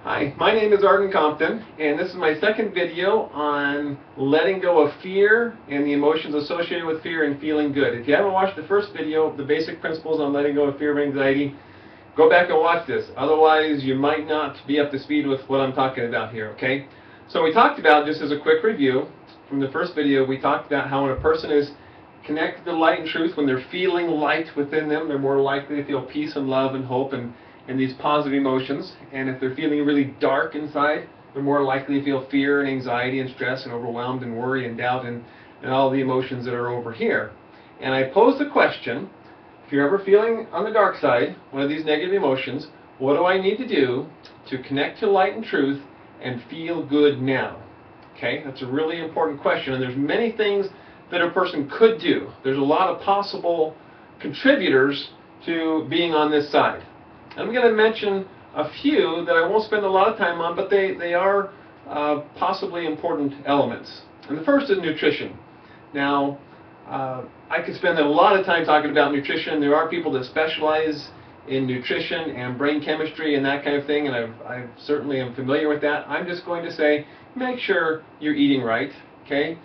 Hi, my name is Arden Compton, and this is my second video on letting go of fear and the emotions associated with fear and feeling good. If you haven't watched the first video, the basic principles on letting go of fear and anxiety, go back and watch this. Otherwise, you might not be up to speed with what I'm talking about here, okay? So we talked about, just as a quick review, from the first video, we talked about how when a person is connected to light and truth, when they're feeling light within them, they're more likely to feel peace and love and hope and these positive emotions. And if they're feeling really dark inside, they're more likely to feel fear and anxiety and stress and overwhelmed and worry and doubt and all the emotions that are over here. And I posed the question, if you're ever feeling on the dark side, one of these negative emotions, what do I need to do to connect to light and truth and feel good now? Okay, that's a really important question, and there's many things that a person could do. There's a lot of possible contributors to being on this side. I'm going to mention a few that I won't spend a lot of time on, but they are possibly important elements. And the first is nutrition. Now, I could spend a lot of time talking about nutrition. There are people that specialize in nutrition and brain chemistry and that kind of thing, and I certainly am familiar with that. I'm just going to say, make sure you're eating right, okay?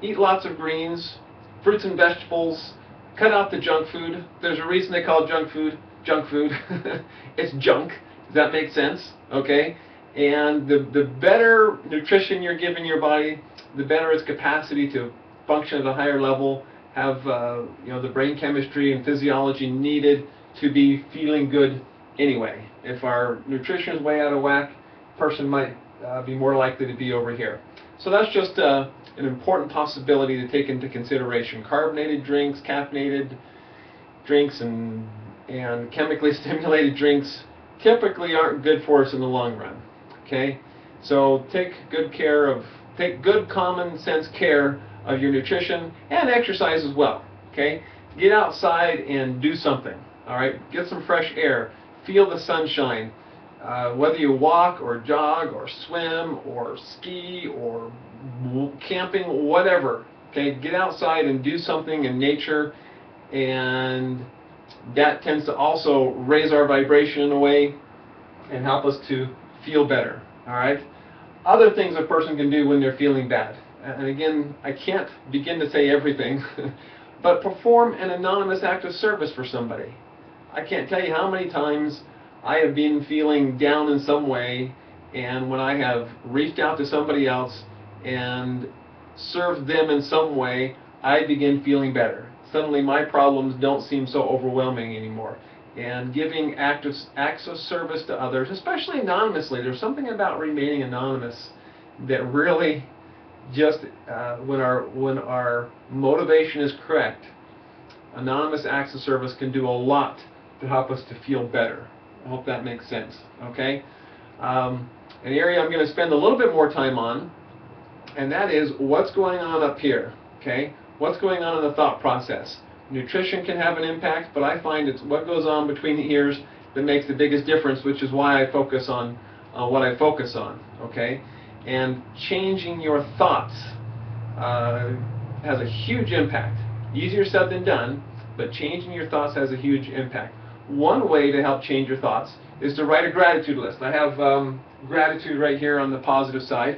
Eat lots of greens, fruits and vegetables, cut out the junk food. There's a reason they call it junk food. It's junk. Does that make sense? Okay? And the better nutrition you're giving your body, the better its capacity to function at a higher level, have the brain chemistry and physiology needed to be feeling good anyway. If our nutrition is way out of whack, a person might be more likely to be over here. So that's just an important possibility to take into consideration. Carbonated drinks, caffeinated drinks, and chemically stimulated drinks typically aren't good for us in the long run. Okay, so take good common sense care of your nutrition and exercise as well. Okay, get outside and do something. All right, get some fresh air, feel the sunshine. Whether you walk or jog or swim or ski or camping, whatever. Okay, get outside and do something in nature, and that tends to also raise our vibration in a way and help us to feel better. All right. Other things a person can do when they're feeling bad, and again, I can't begin to say everything, but perform an anonymous act of service for somebody. I can't tell you how many times I have been feeling down in some way, and when I have reached out to somebody else and served them in some way, I begin feeling better. Suddenly my problems don't seem so overwhelming anymore. And giving acts of service to others, especially anonymously, there's something about remaining anonymous that really just, when our motivation is correct, anonymous acts of service can do a lot to help us to feel better. I hope that makes sense. Okay? An area I'm going to spend a little bit more time on, and that is what's going on up here. Okay? What's going on in the thought process? Nutrition can have an impact, but I find it's what goes on between the ears that makes the biggest difference, which is why I focus on what I focus on. Okay? And changing your thoughts has a huge impact. Easier said than done, but changing your thoughts has a huge impact. One way to help change your thoughts is to write a gratitude list. I have gratitude right here on the positive side.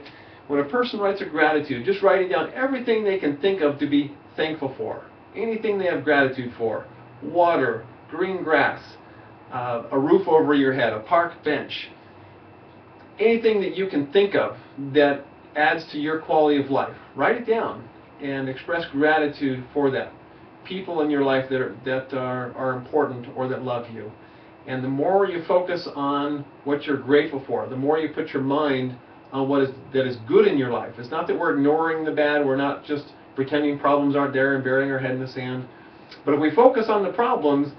When a person writes a gratitude, just writing down everything they can think of to be thankful for. Anything they have gratitude for. Water, green grass, a roof over your head, a park bench. Anything that you can think of that adds to your quality of life. Write it down and express gratitude for that. People in your life that are important or that love you. And the more you focus on what you're grateful for, the more you put your mind on that is good in your life. It's not that we're ignoring the bad, we're not just pretending problems aren't there and burying our head in the sand. But if we focus on the problems,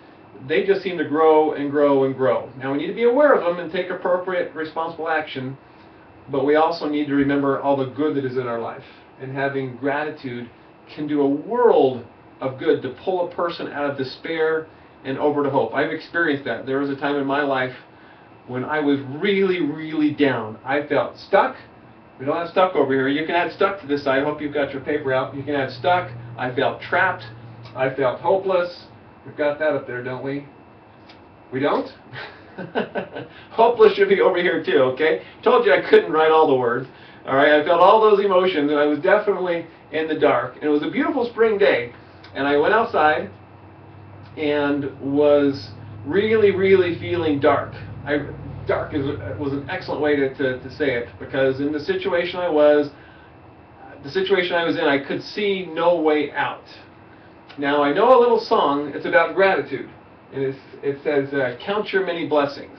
they just seem to grow and grow and grow. Now we need to be aware of them and take appropriate, responsible action, but we also need to remember all the good that is in our life. And having gratitude can do a world of good to pull a person out of despair and over to hope. I've experienced that. There was a time in my life when I was really, really down. I felt stuck. We don't have stuck over here. You can add stuck to this side. I hope you've got your paper out. You can add stuck. I felt trapped. I felt hopeless. We've got that up there, don't we? We don't? Hopeless should be over here too, okay? Told you I couldn't write all the words. All right, I felt all those emotions, and I was definitely in the dark. And it was a beautiful spring day, and I went outside and was really, really feeling dark. Dark was an excellent way to say it, because in the situation I was in, I could see no way out. Now, I know a little song. It's about gratitude, and it says, count your many blessings.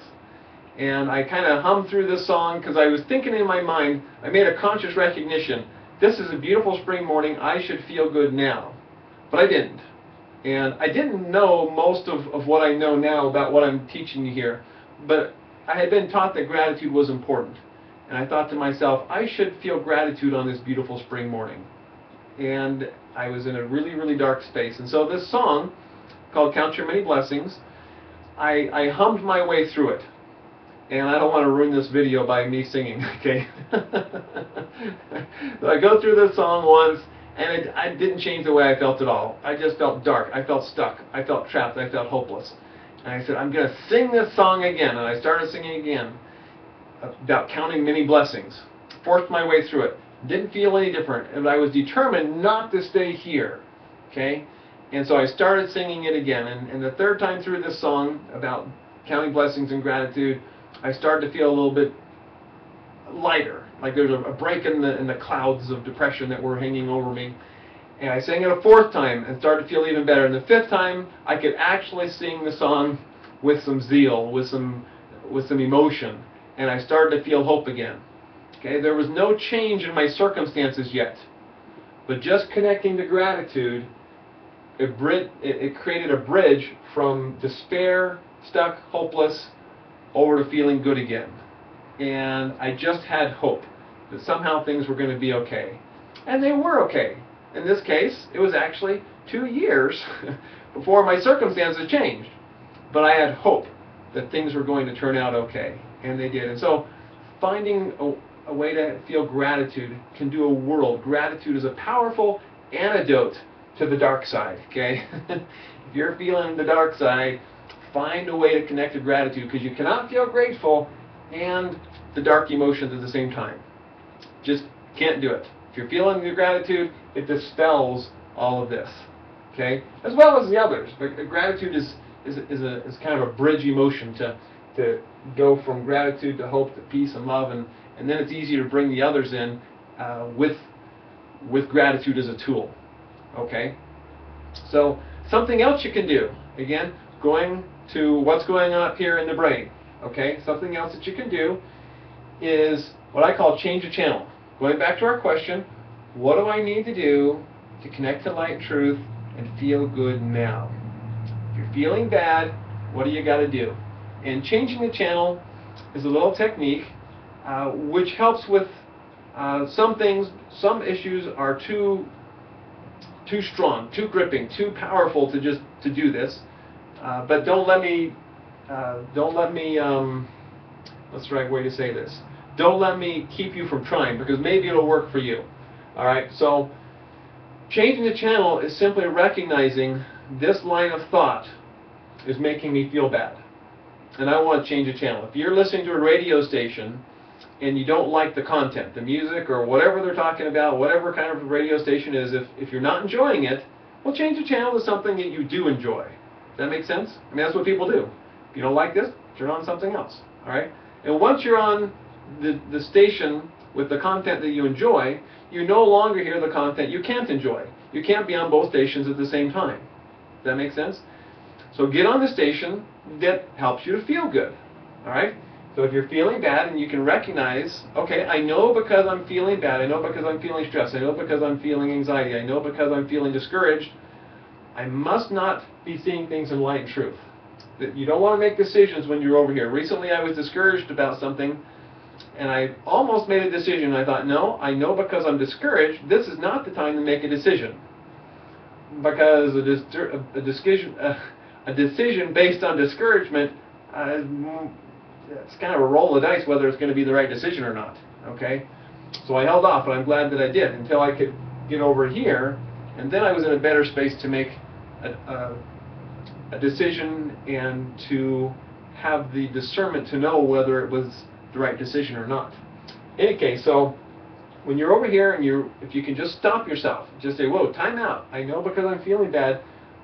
And I kind of hummed through this song because I was thinking in my mind, I made a conscious recognition, this is a beautiful spring morning, I should feel good now. But I didn't. And I didn't know most of what I know now about what I'm teaching you here, but I had been taught that gratitude was important. And I thought to myself, I should feel gratitude on this beautiful spring morning. And I was in a really, really dark space. And so this song, called Count Your Many Blessings, I hummed my way through it. And I don't want to ruin this video by me singing, okay? So I go through this song once, and I didn't change the way I felt at all. I just felt dark. I felt stuck. I felt trapped. I felt hopeless. And I said, I'm going to sing this song again. And I started singing again about counting many blessings. Forced my way through it. Didn't feel any different. And I was determined not to stay here, okay? And so I started singing it again. And the third time through this song about counting blessings and gratitude, I started to feel a little bit lighter, like there's a break in the clouds of depression that were hanging over me. And I sang it a fourth time and started to feel even better. And the fifth time, I could actually sing the song with some zeal, with some emotion, and I started to feel hope again. Okay, there was no change in my circumstances yet, but just connecting to gratitude, it created a bridge from despair, stuck, hopeless, over to feeling good again. And I just had hope that somehow things were going to be okay. And they were okay. In this case, it was actually 2 years before my circumstances changed. But I had hope that things were going to turn out okay. And they did. And so finding a way to feel gratitude can do a world. Gratitude is a powerful antidote to the dark side, okay? If you're feeling the dark side, find a way to connect to gratitude, because you cannot feel grateful and the dark emotions at the same time. Just can't do it. If you're feeling the gratitude, it dispels all of this, okay? As well as the others. But gratitude is kind of a bridge emotion to go from gratitude to hope to peace and love, and then it's easy to bring the others in with gratitude as a tool, okay? So something else you can do, again, going to what's going on up here in the brain, okay? Something else that you can do is what I call change the channel. Going back to our question, what do I need to do to connect to light and truth and feel good now? If you're feeling bad, what do you got to do? And changing the channel is a little technique which helps with some things. Some issues are too strong, too gripping, too powerful to do this. But don't let me, what's the right way to say this? Don't let me keep you from trying, because maybe it'll work for you. All right, so changing the channel is simply recognizing this line of thought is making me feel bad, and I want to change the channel. If you're listening to a radio station and you don't like the content, the music or whatever they're talking about, whatever kind of radio station is, if you're not enjoying it, well, change the channel to something that you do enjoy. Does that make sense? I mean, that's what people do. If you don't like this, turn on something else. All right? And once you're on the station with the content that you enjoy, you no longer hear the content you can't enjoy. You can't be on both stations at the same time. Does that make sense? So get on the station that helps you to feel good. All right? So if you're feeling bad and you can recognize, okay, I know because I'm feeling bad, I know because I'm feeling stressed, I know because I'm feeling anxiety, I know because I'm feeling discouraged, I must not be seeing things in light and truth. That you don't want to make decisions when you're over here. Recently I was discouraged about something, and I almost made a decision. I thought, no, I know because I'm discouraged, this is not the time to make a decision. Because a decision based on discouragement, it's kind of a roll of dice whether it's going to be the right decision or not. Okay? So I held off, and I'm glad that I did, until I could get over here, and then I was in a better space to make a decision and to have the discernment to know whether it was the right decision or not. In any case, so when you're over here and if you can just stop yourself, just say, whoa, time out. I know because I'm feeling bad,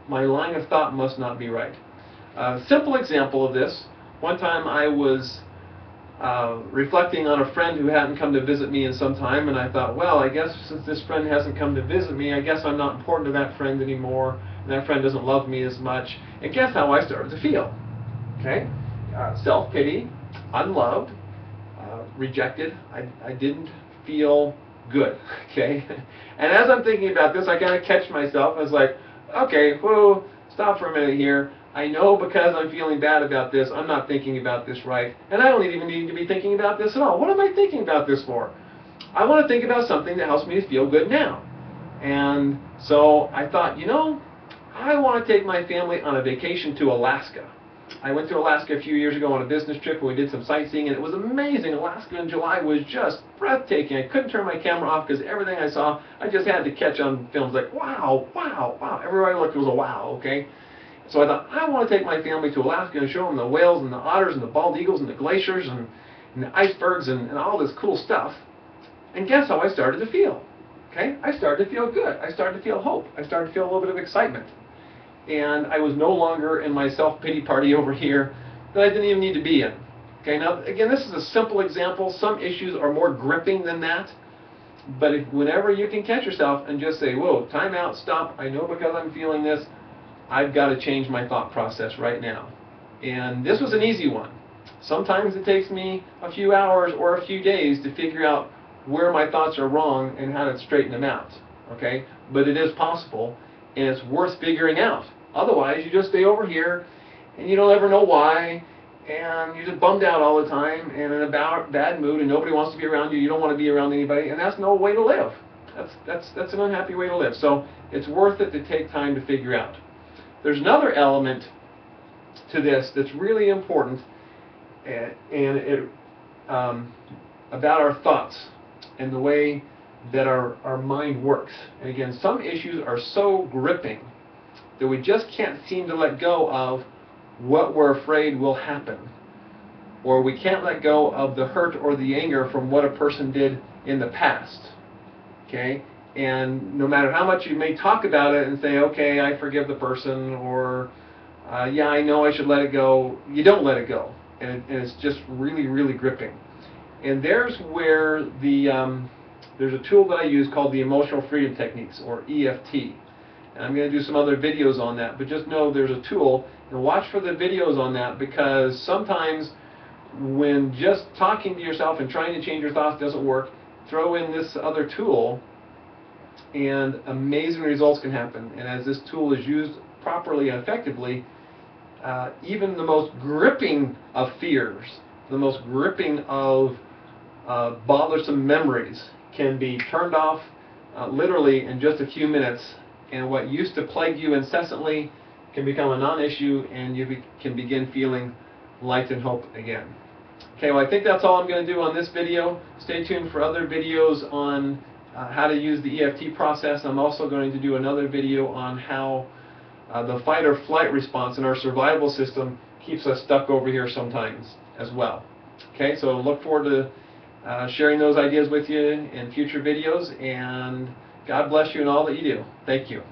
my line of thought must not be right. A simple example of this, one time I was reflecting on a friend who hadn't come to visit me in some time, and I thought, well, I guess since this friend hasn't come to visit me, I guess I'm not important to that friend anymore, and that friend doesn't love me as much. And guess how I started to feel? Okay? Self-pity, unloved, rejected. I didn't feel good. Okay? And as I'm thinking about this, I kind of catch myself. I was like, okay, whoa, stop for a minute here. I know because I'm feeling bad about this, I'm not thinking about this right, and I don't even need to be thinking about this at all. What am I thinking about this for? I want to think about something that helps me to feel good now. And so I thought, you know, I want to take my family on a vacation to Alaska. I went to Alaska a few years ago on a business trip, and we did some sightseeing, and it was amazing. Alaska in July was just breathtaking. I couldn't turn my camera off because everything I saw, I just had to catch on films like, wow, wow, wow. Everywhere I looked, it was a wow, okay? So I thought, I want to take my family to Alaska and show them the whales and the otters and the bald eagles and the glaciers and the icebergs and all this cool stuff. And guess how I started to feel? Okay? I started to feel good. I started to feel hope. I started to feel a little bit of excitement. And I was no longer in my self-pity party over here that I didn't even need to be in. Okay? Now, again, this is a simple example. Some issues are more gripping than that. But whenever you can catch yourself and just say, whoa, time out, stop. I know because I'm feeling this, I've got to change my thought process right now. And this was an easy one. Sometimes it takes me a few hours or a few days to figure out where my thoughts are wrong and how to straighten them out. Okay? But it is possible, and it's worth figuring out. Otherwise, you just stay over here, and you don't ever know why, and you're just bummed out all the time, and in a bad mood, and nobody wants to be around you. You don't want to be around anybody, and that's no way to live. That's an unhappy way to live. So it's worth it to take time to figure out. There's another element to this that's really important, about our thoughts and the way that our mind works. And again, some issues are so gripping that we just can't seem to let go of what we're afraid will happen. Or we can't let go of the hurt or the anger from what a person did in the past. Okay? And no matter how much you may talk about it and say, okay, I forgive the person, or yeah, I know I should let it go, you don't let it go. And it's just really, really gripping. And there's where there's a tool that I use called the Emotional Freedom Techniques, or EFT. And I'm going to do some other videos on that, but just know there's a tool, and watch for the videos on that, because sometimes when just talking to yourself and trying to change your thoughts doesn't work, throw in this other tool, and amazing results can happen. And as this tool is used properly and effectively, even the most gripping of fears, the most gripping of bothersome memories can be turned off literally in just a few minutes, and what used to plague you incessantly can become a non-issue, and you can begin feeling light and hope again. Okay, well, I think that's all I'm going to do on this video. Stay tuned for other videos on how to use the EFT process. I'm also going to do another video on how the fight or flight response in our survival system keeps us stuck over here sometimes as well. Okay, so look forward to sharing those ideas with you in future videos, and God bless you in all that you do. Thank you.